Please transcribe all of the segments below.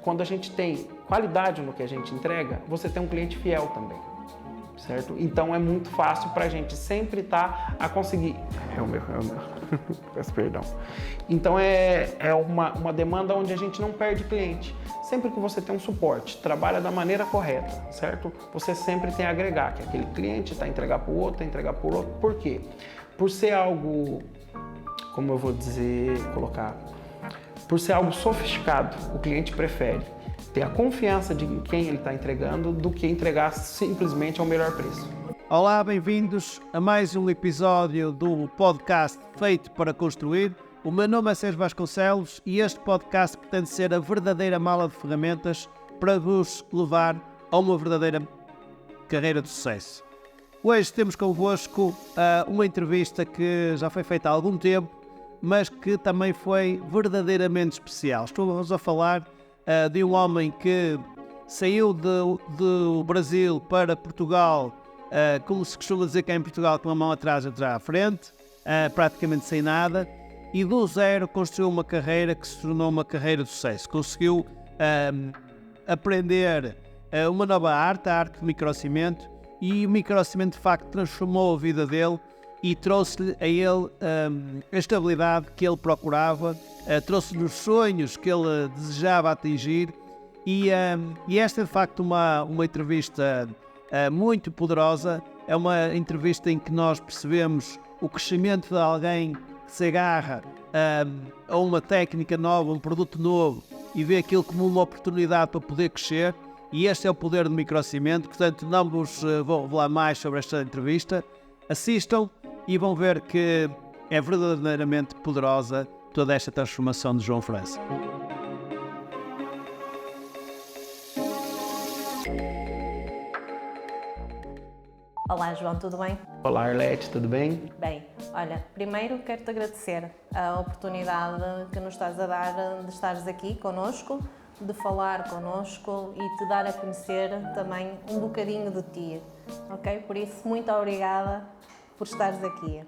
quando a gente tem qualidade no que a gente entrega, você tem um cliente fiel também, certo? Então é muito fácil para a gente sempre estar a conseguir... É o meu. Peço perdão. Então é uma demanda onde a gente não perde cliente. Sempre que você tem um suporte, trabalha da maneira correta, certo? Você sempre tem a agregar, que aquele cliente está a entregar para o outro, Por quê? Por ser algo, como eu vou dizer, por ser algo sofisticado, o cliente prefere ter a confiança de quem ele está entregando do que entregar simplesmente ao melhor preço. Olá, bem-vindos a mais um episódio do podcast Feito para Construir. O meu nome é Sérgio Vasconcelos e este podcast pretende ser a verdadeira mala de ferramentas para vos levar a uma verdadeira carreira de sucesso. Hoje temos convosco uma entrevista que já foi feita há algum tempo, mas que também foi verdadeiramente especial. Estou-vos a falar de um homem que saiu do Brasil para Portugal, como se costuma dizer cá em Portugal, com a mão atrás e outra à frente, praticamente sem nada, e do zero construiu uma carreira que se tornou uma carreira de sucesso. Conseguiu aprender uma nova arte, a arte do microcimento, e o microcimento de facto transformou a vida dele e trouxe-lhe a ele a estabilidade que ele procurava, trouxe-lhe os sonhos que ele desejava atingir, e esta é de facto uma entrevista muito poderosa. É uma entrevista em que nós percebemos o crescimento de alguém que se agarra a uma técnica nova, um produto novo, e vê aquilo como uma oportunidade para poder crescer, e este é o poder do microcimento. Portanto, não vos vou revelar mais sobre esta entrevista. Assistam e vão ver que é verdadeiramente poderosa toda esta transformação de João França. Olá, João, tudo bem? Olá, Arlete, tudo bem? Bem, olha, primeiro quero-te agradecer a oportunidade que nos estás a dar de estares aqui connosco, de falar connosco e te dar a conhecer também um bocadinho de ti, ok? Por isso, muito obrigada por estares aqui.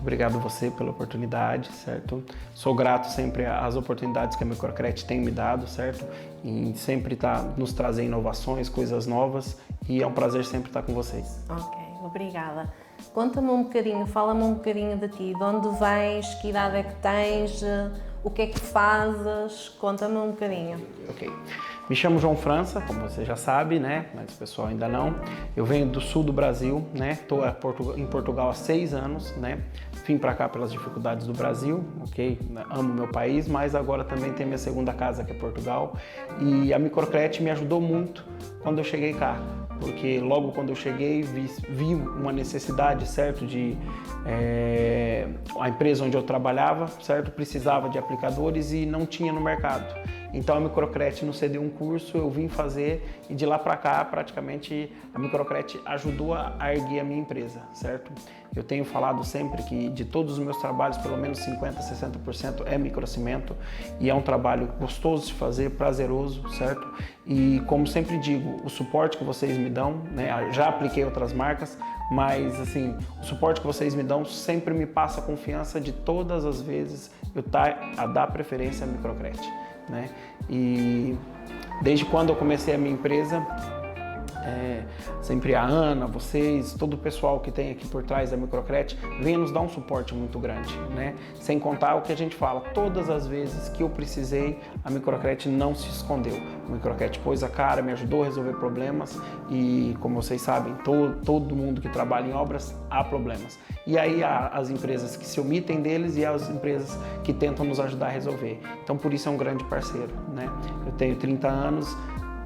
Obrigado a você pela oportunidade, certo? Sou grato sempre às oportunidades que a Microcred tem me dado, certo? E sempre nos trazer inovações, coisas novas, e é um prazer sempre estar com vocês. Ok, obrigada. Conta-me um bocadinho, fala-me um bocadinho de ti, de onde vens, que idade é que tens, o que é que fazes, conta-me um bocadinho. Ok. Me chamo João França, como você já sabe, né? Mas o pessoal ainda não. Eu venho do sul do Brasil, né? Estou em Portugal há 6 anos, né? Vim para cá pelas dificuldades do Brasil, ok? Amo meu país, mas agora também tenho minha segunda casa, que é Portugal. E a Microcred me ajudou muito quando eu cheguei cá, porque logo quando eu cheguei vi uma necessidade, certo? A empresa onde eu trabalhava, certo? Precisava de aplicadores e não tinha no mercado. Então a Microcred nos cedeu um curso, eu vim fazer, e de lá para cá praticamente a Microcred ajudou a erguer a minha empresa, certo? Eu tenho falado sempre que de todos os meus trabalhos, pelo menos 50%, 60% é microcimento, e é um trabalho gostoso de fazer, prazeroso, certo? E como sempre digo, o suporte que vocês me dão, né? Já apliquei outras marcas, mas assim, o suporte que vocês me dão sempre me passa a confiança de todas as vezes eu estar a dar preferência à Microcred, né? E desde quando eu comecei a minha empresa, sempre a Ana, vocês, todo o pessoal que tem aqui por trás da Microcred vem nos dar um suporte muito grande, né? Sem contar o que a gente fala, todas as vezes que eu precisei, a Microcred não se escondeu. A Microcred pôs a cara, me ajudou a resolver problemas, e como vocês sabem, todo mundo que trabalha em obras há problemas. E aí há as empresas que se omitem deles e as empresas que tentam nos ajudar a resolver. Então por isso é um grande parceiro, né? Eu tenho 30 anos,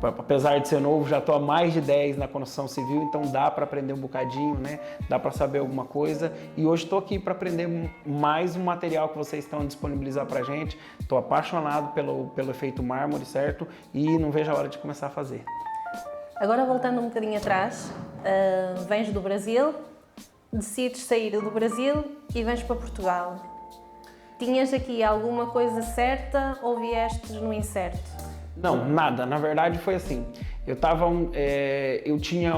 apesar de ser novo, já estou há mais de 10 na construção civil, então dá para aprender um bocadinho, né? Dá para saber alguma coisa, e hoje estou aqui para aprender mais um material que vocês estão a disponibilizar para a gente. Estou apaixonado pelo efeito mármore, certo? E não vejo a hora de começar a fazer. Agora voltando um bocadinho atrás, vens do Brasil, decides sair do Brasil e vens para Portugal. Tinhas aqui alguma coisa certa ou viestes no incerto? Não, nada. Na verdade foi assim, eu tinha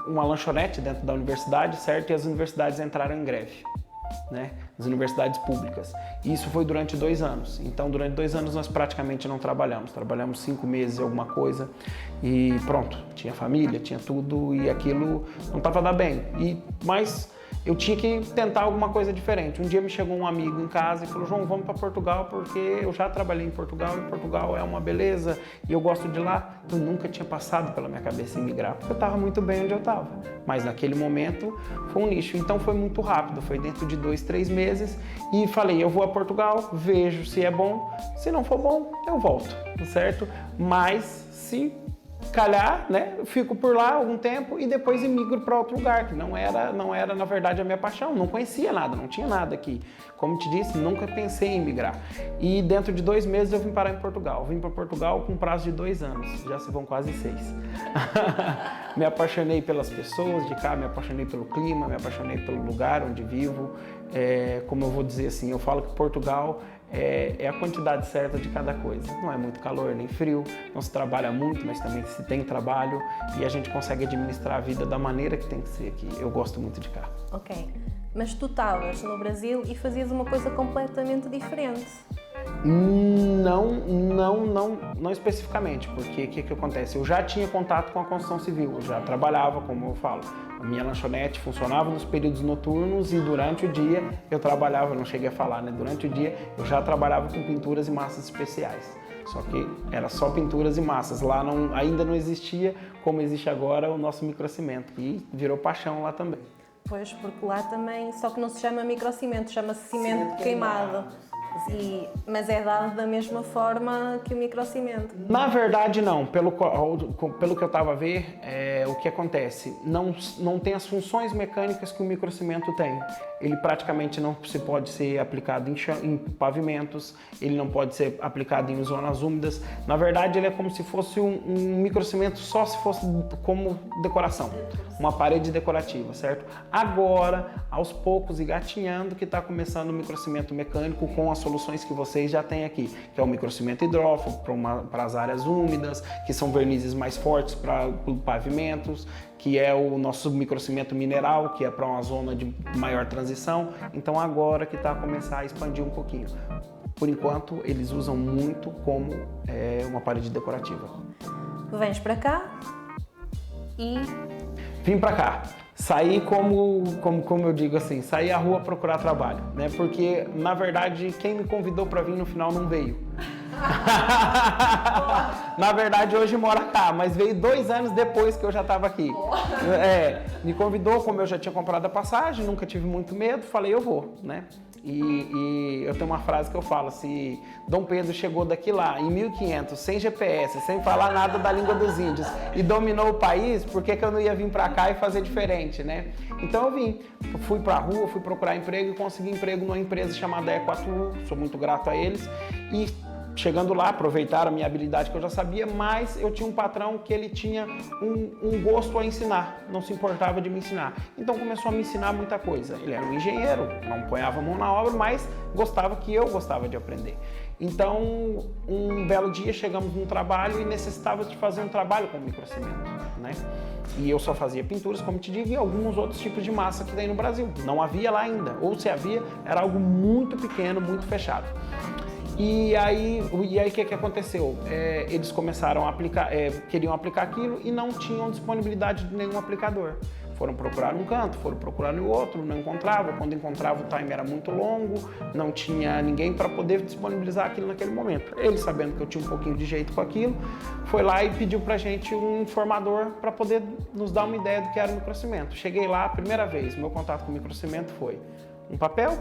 uma lanchonete dentro da universidade, certo? E as universidades entraram em greve, né? nas universidades públicas. E isso foi durante 2 anos. Então, durante 2 anos nós praticamente não trabalhamos. Trabalhamos 5 meses, alguma coisa, e pronto. Tinha família, tinha tudo, e aquilo não estava dando bem. Mas eu tinha que tentar alguma coisa diferente. Um dia me chegou um amigo em casa e falou: João, vamos para Portugal, porque eu já trabalhei em Portugal, e Portugal é uma beleza, e eu gosto de lá. Eu nunca tinha passado pela minha cabeça em migrar, porque eu estava muito bem onde eu estava. Mas naquele momento foi um nicho. Então foi muito rápido, foi dentro de 2, 3 meses, e falei: eu vou a Portugal, vejo se é bom, se não for bom, eu volto, certo? Mas se calhar, né, eu fico por lá algum tempo e depois emigro para outro lugar, que não era na verdade a minha paixão, não conhecia nada, não tinha nada aqui. Como te disse, nunca pensei em migrar. E dentro de 2 meses eu vim parar em Portugal. Vim para Portugal com um prazo de 2 anos, já se vão quase 6. Me apaixonei pelas pessoas de cá, me apaixonei pelo clima, me apaixonei pelo lugar onde vivo. Como eu vou dizer assim, eu falo que Portugal é a quantidade certa de cada coisa. Não é muito calor nem frio, não se trabalha muito, mas também se tem trabalho, e a gente consegue administrar a vida da maneira que tem que ser aqui. Eu gosto muito de cá. Ok, mas tu estavas no Brasil e fazias uma coisa completamente diferente. Não especificamente, porque o que acontece? Eu já tinha contato com a construção civil, eu já trabalhava, como eu falo. A minha lanchonete funcionava nos períodos noturnos e durante o dia eu trabalhava, não cheguei a falar, né? Durante o dia eu já trabalhava com pinturas e massas especiais. Só que era só pinturas e massas. Lá ainda não existia, como existe agora, o nosso microcimento, e virou paixão lá também. Pois, porque lá também, só que não se chama microcimento, chama-se cimento queimado. Mas é dado da mesma forma que o microcimento. Na verdade, não. Pelo que eu estava a ver, o que acontece? Não tem as funções mecânicas que o microcimento tem. Ele praticamente não se pode ser aplicado em pavimentos, ele não pode ser aplicado em zonas úmidas. Na verdade, ele é como se fosse um microcimento só se fosse como decoração, uma parede decorativa, certo? Agora, aos poucos e gatinhando, que está começando o microcimento mecânico com as soluções que vocês já têm aqui, que é o microcimento hidrófobo para as áreas úmidas, que são vernizes mais fortes para pavimentos, que é o nosso microcimento mineral, que é para uma zona de maior transição. Então agora que está a começar a expandir um pouquinho. Por enquanto, eles usam muito como uma parede decorativa. Vens para cá e... Vim para cá. Saí como eu digo assim, saí à rua procurar trabalho, né? Porque, na verdade, quem me convidou para vir no final não veio. Na verdade, hoje mora cá, mas veio 2 anos depois que eu já estava aqui. Me convidou, como eu já tinha comprado a passagem, nunca tive muito medo, falei, eu vou, né? E eu tenho uma frase que eu falo, se Dom Pedro chegou daqui lá, em 1500, sem GPS, sem falar nada da língua dos índios, e dominou o país, por que eu não ia vir para cá e fazer diferente, né? Então eu vim, fui para a rua, fui procurar emprego e consegui emprego numa empresa chamada Equatur, sou muito grato a eles, e chegando lá, aproveitaram a minha habilidade que eu já sabia, mas eu tinha um patrão que ele tinha um gosto a ensinar, não se importava de me ensinar. Então começou a me ensinar muita coisa. Ele era um engenheiro, não ponhava a mão na obra, mas gostava que eu gostava de aprender. Então, um belo dia chegamos num trabalho e necessitava de fazer um trabalho com microcimento, né? E eu só fazia pinturas, como te digo, e alguns outros tipos de massa que tem no Brasil. Não havia lá ainda, ou se havia, era algo muito pequeno, muito fechado. E aí o que aconteceu? Eles começaram a aplicar, queriam aplicar aquilo e não tinham disponibilidade de nenhum aplicador. Foram procurar num canto, foram procurar no outro, não encontravam. Quando encontrava, o time era muito longo, não tinha ninguém para poder disponibilizar aquilo naquele momento. Ele, sabendo que eu tinha um pouquinho de jeito com aquilo, foi lá e pediu pra gente um informador para poder nos dar uma ideia do que era o microcimento. Cheguei lá, a primeira vez, meu contato com o microcimento foi um papel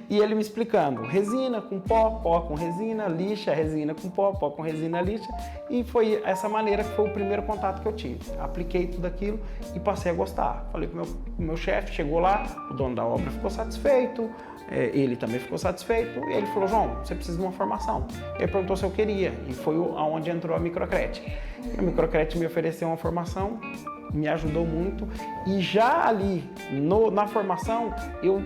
e ele me explicando resina com pó, pó com resina, lixa, resina com pó, pó com resina, lixa, e foi essa maneira que foi o primeiro contato que eu tive. Apliquei tudo aquilo e passei a gostar. Falei com o meu chefe, chegou lá, o dono da obra ficou satisfeito, ele também ficou satisfeito, e ele falou, João, você precisa de uma formação. Ele perguntou se eu queria, e foi aonde entrou a Microcret. A Microcret me ofereceu uma formação, me ajudou muito, e já ali na formação eu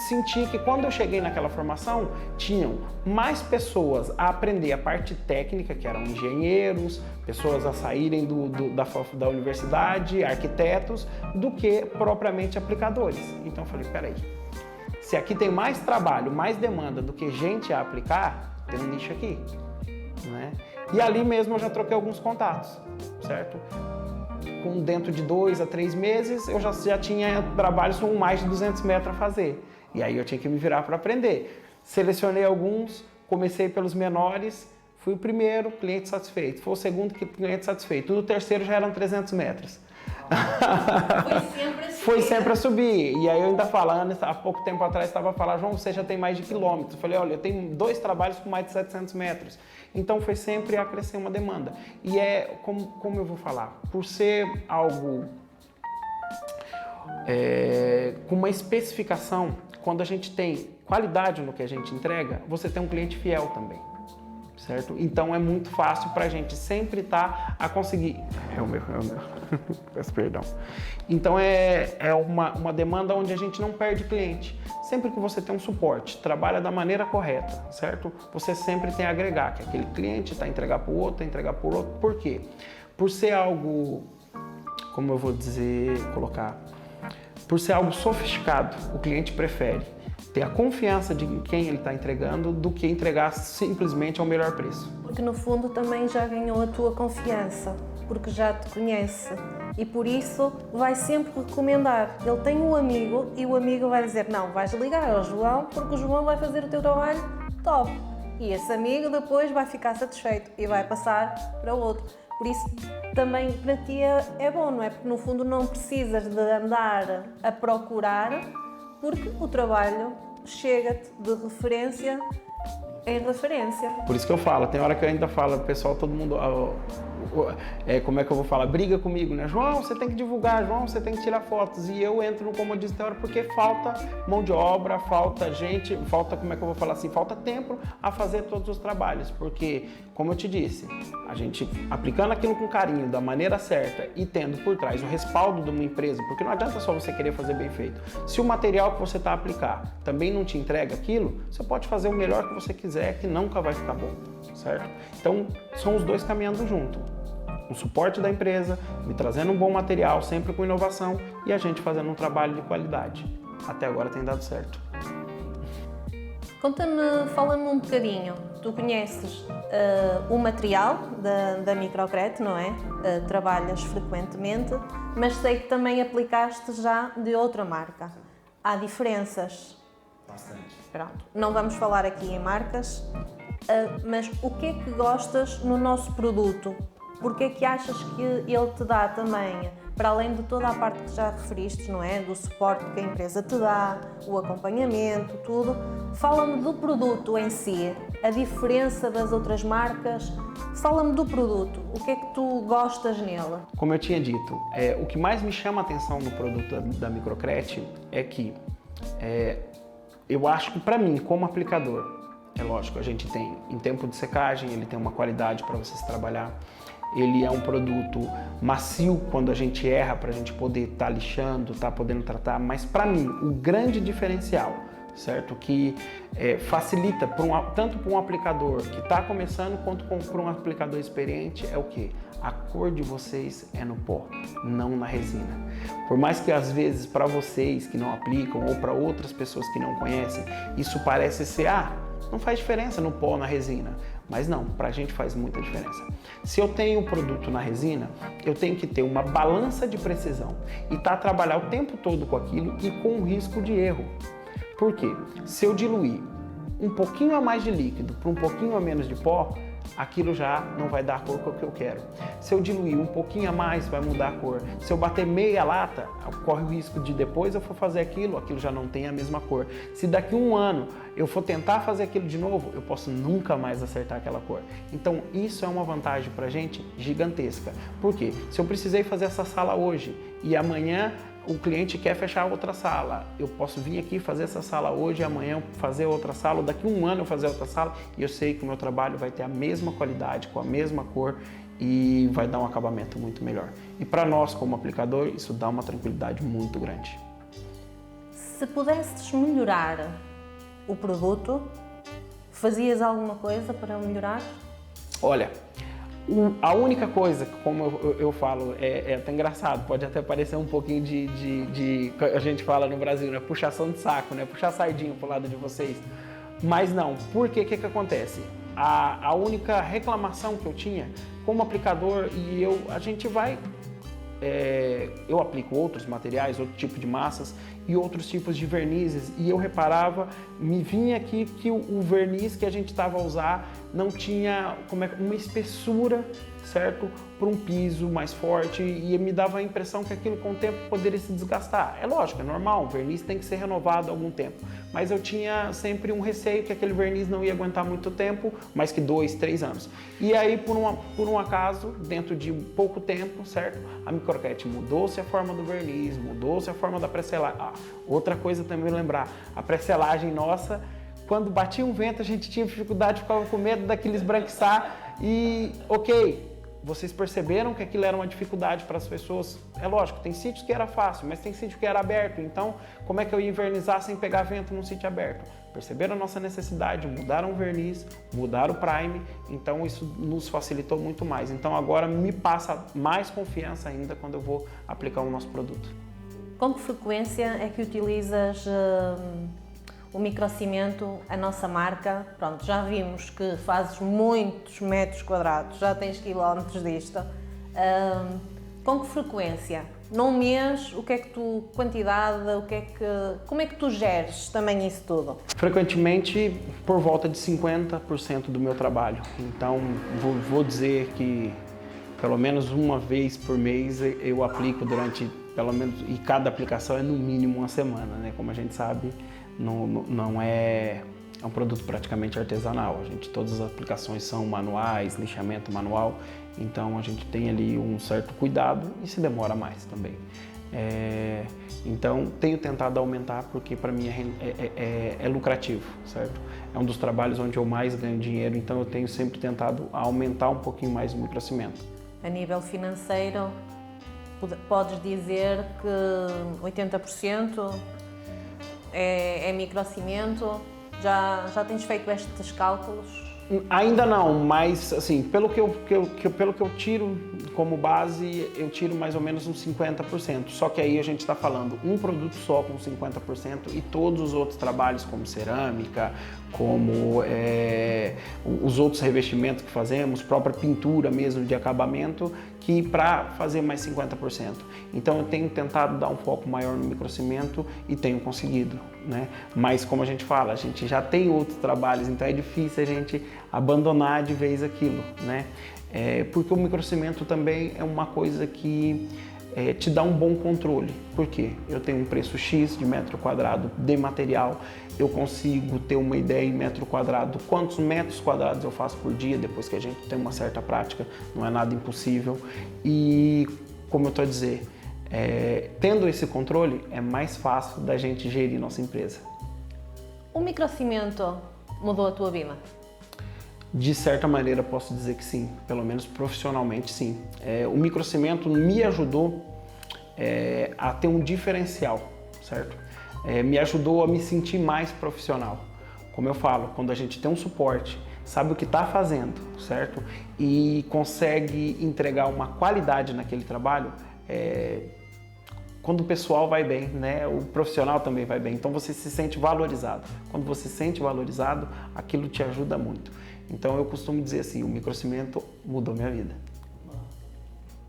senti que quando eu cheguei naquela formação tinham mais pessoas a aprender a parte técnica, que eram engenheiros, pessoas a saírem da universidade, arquitetos, do que propriamente aplicadores. Então eu falei, peraí, Se aqui tem mais trabalho, mais demanda do que gente a aplicar, tem um nicho aqui, né? E ali mesmo eu já troquei alguns contatos, certo? Dentro de 2 a 3 meses, eu já tinha trabalhos com mais de 200 metros a fazer. E aí eu tinha que me virar para aprender. Selecionei alguns, comecei pelos menores, fui o primeiro, cliente satisfeito. Foi o segundo, cliente satisfeito. No terceiro já eram 300 metros. Foi sempre a subir. E aí eu ainda falando, há pouco tempo atrás estava falando, João, você já tem mais de quilômetros. Eu falei, olha, eu tenho 2 trabalhos com mais de 700 metros. Então foi sempre a crescer uma demanda. E é, como eu vou falar, por ser algo com uma especificação, quando a gente tem qualidade no que a gente entrega, você tem um cliente fiel também. Certo? Então é muito fácil para a gente sempre estar a conseguir. É o meu. Peço perdão. Então é uma demanda onde a gente não perde cliente. Sempre que você tem um suporte, trabalha da maneira correta, certo? Você sempre tem a agregar, que aquele cliente está a entregar para o outro, está a entregar para o outro. Por quê? Por ser algo, como eu vou dizer, por ser algo sofisticado, o cliente prefere ter a confiança de quem ele está entregando do que entregar simplesmente ao melhor preço. Porque no fundo também já ganhou a tua confiança, porque já te conhece e por isso vai sempre recomendar. Ele tem um amigo e o amigo vai dizer, não, vais ligar ao João porque o João vai fazer o teu trabalho top. E esse amigo depois vai ficar satisfeito e vai passar para o outro. Por isso também para ti é bom, não é? Porque no fundo não precisas de andar a procurar, porque o trabalho chega-te de referência em referência. Por isso que eu falo, tem hora que eu ainda falo, pessoal, todo mundo, como é que eu vou falar? Briga comigo, né? João, você tem que divulgar, João, você tem que tirar fotos. E eu entro no comodismo da hora porque falta mão de obra, falta gente, falta, como é que eu vou falar assim? Falta tempo a fazer todos os trabalhos. Porque, como eu te disse, a gente aplicando aquilo com carinho, da maneira certa e tendo por trás o respaldo de uma empresa, porque não adianta só você querer fazer bem feito. Se o material que você está a aplicar também não te entrega aquilo, você pode fazer o melhor que você quiser, que nunca vai ficar bom, certo? Então, são os dois caminhando junto. O suporte da empresa, me trazendo um bom material, sempre com inovação, e a gente fazendo um trabalho de qualidade. Até agora tem dado certo. Fala-me um bocadinho. Tu conheces o material da Microcret, não é? Trabalhas frequentemente, mas sei que também aplicaste já de outra marca. Há diferenças? Bastante. Pronto. Não vamos falar aqui em marcas, mas o que é que gostas no nosso produto? Porque é que achas que ele te dá também, para além de toda a parte que já referiste, não é? Do suporte que a empresa te dá, o acompanhamento, tudo. Fala-me do produto em si, a diferença das outras marcas. Fala-me do produto, o que é que tu gostas nele? Como eu tinha dito, o que mais me chama a atenção no produto da Microcret é que eu acho que para mim, como aplicador, é lógico, a gente tem em tempo de secagem, ele tem uma qualidade para você se trabalhar. Ele é um produto macio quando a gente erra para a gente poder estar lixando, estar podendo tratar. Mas para mim, o grande diferencial, certo? Que facilita tanto para um aplicador que está começando quanto para um aplicador experiente é o quê? A cor de vocês é no pó, não na resina. Por mais que às vezes para vocês que não aplicam ou para outras pessoas que não conhecem, isso parece ser, não faz diferença no pó ou na resina. Mas não, para a gente faz muita diferença. Se eu tenho um produto na resina, eu tenho que ter uma balança de precisão e a trabalhar o tempo todo com aquilo e com o risco de erro. Por quê? Se eu diluir um pouquinho a mais de líquido para um pouquinho a menos de pó, aquilo já não vai dar a cor que eu quero. Se eu diluir um pouquinho a mais, vai mudar a cor. Se eu bater meia lata, corre o risco de depois eu for fazer aquilo já não tem a mesma cor. Se daqui a um ano eu for tentar fazer aquilo de novo, eu posso nunca mais acertar aquela cor. Então isso é uma vantagem pra gente gigantesca. Por quê? Se eu precisei fazer essa sala hoje e amanhã o cliente quer fechar outra sala, eu posso vir aqui fazer essa sala hoje, amanhã fazer outra sala, ou daqui a um ano eu fazer outra sala, e eu sei que o meu trabalho vai ter a mesma qualidade, com a mesma cor e vai dar um acabamento muito melhor. E para nós, como aplicador, isso dá uma tranquilidade muito grande. Se pudesses melhorar o produto, fazias alguma coisa para melhorar? Olha, A única coisa, como eu falo, é até engraçado, pode até parecer um pouquinho a gente fala no Brasil, né? Puxação de saco, né? Puxar sardinha pro lado de vocês. Mas não, porque o que acontece? A única reclamação que eu tinha como aplicador, a gente vai... eu aplico outros materiais, outro tipo de massas e outros tipos de vernizes, e eu reparava, me vinha aqui que o verniz que a gente estava a usar não tinha uma espessura, certo? Para um piso mais forte, e me dava a impressão que aquilo com o tempo poderia se desgastar. É lógico, é normal, o verniz tem que ser renovado há algum tempo, mas eu tinha sempre um receio que aquele verniz não ia aguentar muito tempo, mais que 2, 3 anos. E aí, por um acaso, dentro de pouco tempo, certo? A Microcret mudou-se a forma do verniz, mudou-se a forma da pré-selagem. Outra coisa também lembrar, a pré-selagem nossa, quando batia um vento a gente tinha dificuldade, ficava com medo daquele esbranquiçar e, ok, vocês perceberam que aquilo era uma dificuldade para as pessoas. É lógico, tem sítios que era fácil, mas tem sítio que era aberto, então como é que eu ia invernizar sem pegar vento num sítio aberto? Perceberam a nossa necessidade, mudaram o verniz, mudaram o prime, então isso nos facilitou muito mais. Então agora me passa mais confiança ainda quando eu vou aplicar o nosso produto. Com que frequência é que utilizas o microcimento, a nossa marca? Pronto, já vimos que fazes muitos metros quadrados, já tens quilómetros disto. Com que frequência? Num mês, quantidade, como é que tu geres também isso tudo? Frequentemente, por volta de 50% do meu trabalho. Então, vou dizer que pelo menos uma vez por mês eu aplico pelo menos, e cada aplicação é no mínimo uma semana, né? Como a gente sabe, não é um produto praticamente artesanal. Todas as aplicações são manuais, lixamento manual, então a gente tem ali um certo cuidado e se demora mais também. Então tenho tentado aumentar porque para mim é lucrativo, certo? É um dos trabalhos onde eu mais ganho dinheiro, então eu tenho sempre tentado aumentar um pouquinho mais o microcimento. A nível financeiro, podes dizer que 80% é microcimento? Já tens feito estes cálculos? Ainda não, mas assim, pelo que eu tiro como base, eu tiro mais ou menos uns 50%. Só que aí a gente está falando um produto só com 50% e todos os outros trabalhos como cerâmica, como os outros revestimentos que fazemos, própria pintura mesmo de acabamento, que para fazer mais 50%. Então eu tenho tentado dar um foco maior no microcimento e tenho conseguido, né? Mas como a gente fala, a gente já tem outros trabalhos, então é difícil a gente abandonar de vez aquilo, né? Porque o microcimento também é uma coisa que te dá um bom controle. Por quê? Eu tenho um preço X de metro quadrado de material, eu consigo ter uma ideia em metro quadrado, quantos metros quadrados eu faço por dia, depois que a gente tem uma certa prática, não é nada impossível. E, como eu estou a dizer, tendo esse controle, é mais fácil da gente gerir nossa empresa. O microcimento mudou a tua vida? De certa maneira, posso dizer que sim, pelo menos profissionalmente sim. O microcimento me ajudou a ter um diferencial, certo? Me ajudou a me sentir mais profissional. Como eu falo, quando a gente tem um suporte, sabe o que está fazendo, certo? E consegue entregar uma qualidade naquele trabalho, quando o pessoal vai bem, né? O profissional também vai bem. Então você se sente valorizado. Quando você se sente valorizado, aquilo te ajuda muito. Então eu costumo dizer assim, o microcimento mudou minha vida.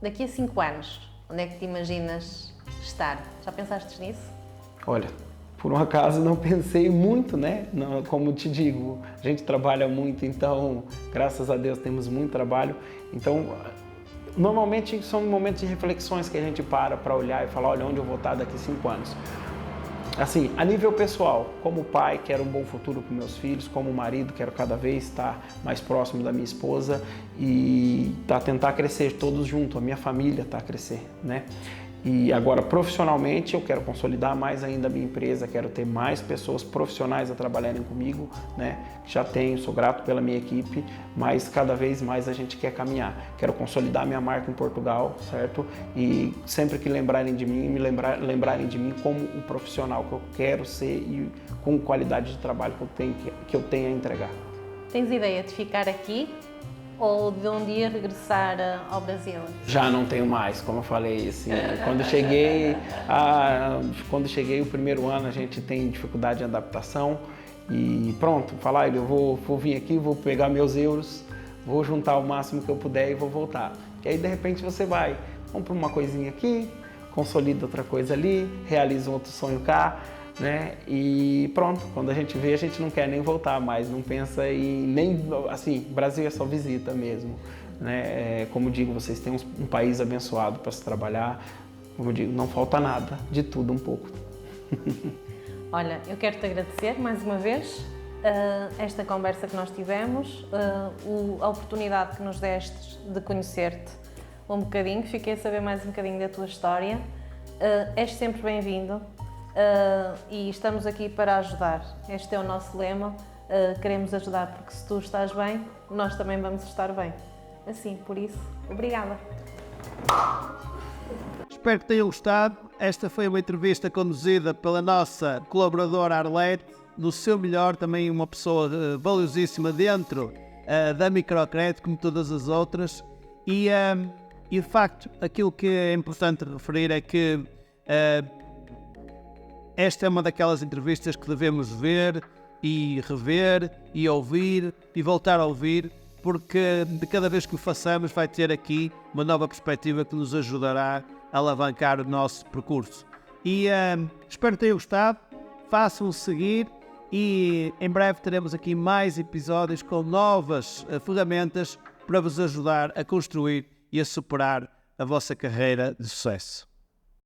Daqui a 5 anos, onde é que te imaginas estar? Já pensaste nisso? Olha, por um acaso não pensei muito, né? Não, como te digo, a gente trabalha muito, então graças a Deus temos muito trabalho. Então normalmente são momentos de reflexões que a gente para olhar e falar, olha, onde eu vou estar daqui a 5 anos. Assim, a nível pessoal, como pai, quero um bom futuro para meus filhos, como marido, quero cada vez estar mais próximo da minha esposa e tentar crescer todos juntos, a minha família a crescer, né? E agora, profissionalmente, eu quero consolidar mais ainda a minha empresa, quero ter mais pessoas profissionais a trabalharem comigo, né? Já tenho, sou grato pela minha equipe, mas cada vez mais a gente quer caminhar. Quero consolidar minha marca em Portugal, certo? E sempre que lembrarem de mim, lembrarem de mim como o profissional que eu quero ser e com qualidade de trabalho que eu tenho a entregar. Tens ideia de ficar aqui ou de um dia regressar ao Brasil? Já não tenho mais, como eu falei, assim, quando cheguei o primeiro ano a gente tem dificuldade de adaptação e pronto, falar, eu vou vir aqui, vou pegar meus euros, vou juntar o máximo que eu puder e vou voltar. E aí de repente você vai, compra uma coisinha aqui, consolida outra coisa ali, realiza um outro sonho cá, né? E pronto, quando a gente vê, a gente não quer nem voltar mais, não pensa em nem, assim, Brasil é só visita mesmo, né? Como digo, vocês têm um país abençoado para se trabalhar, como digo, não falta nada, de tudo um pouco. Olha, eu quero te agradecer mais uma vez esta conversa que nós tivemos, a oportunidade que nos deste de conhecer-te um bocadinho, fiquei a saber mais um bocadinho da tua história. És sempre bem-vindo. E estamos aqui para ajudar. Este é o nosso lema. Queremos ajudar porque se tu estás bem, nós também vamos estar bem. Assim, por isso, obrigada. Espero que tenham gostado. Esta foi uma entrevista conduzida pela nossa colaboradora Arlete, no seu melhor, também uma pessoa valiosíssima dentro da Microcrédito, como todas as outras. E de facto, aquilo que é importante referir é que esta é uma daquelas entrevistas que devemos ver e rever e ouvir e voltar a ouvir, porque de cada vez que o façamos vai ter aqui uma nova perspectiva que nos ajudará a alavancar o nosso percurso. E espero que tenham gostado, façam seguir e em breve teremos aqui mais episódios com novas ferramentas para vos ajudar a construir e a superar a vossa carreira de sucesso.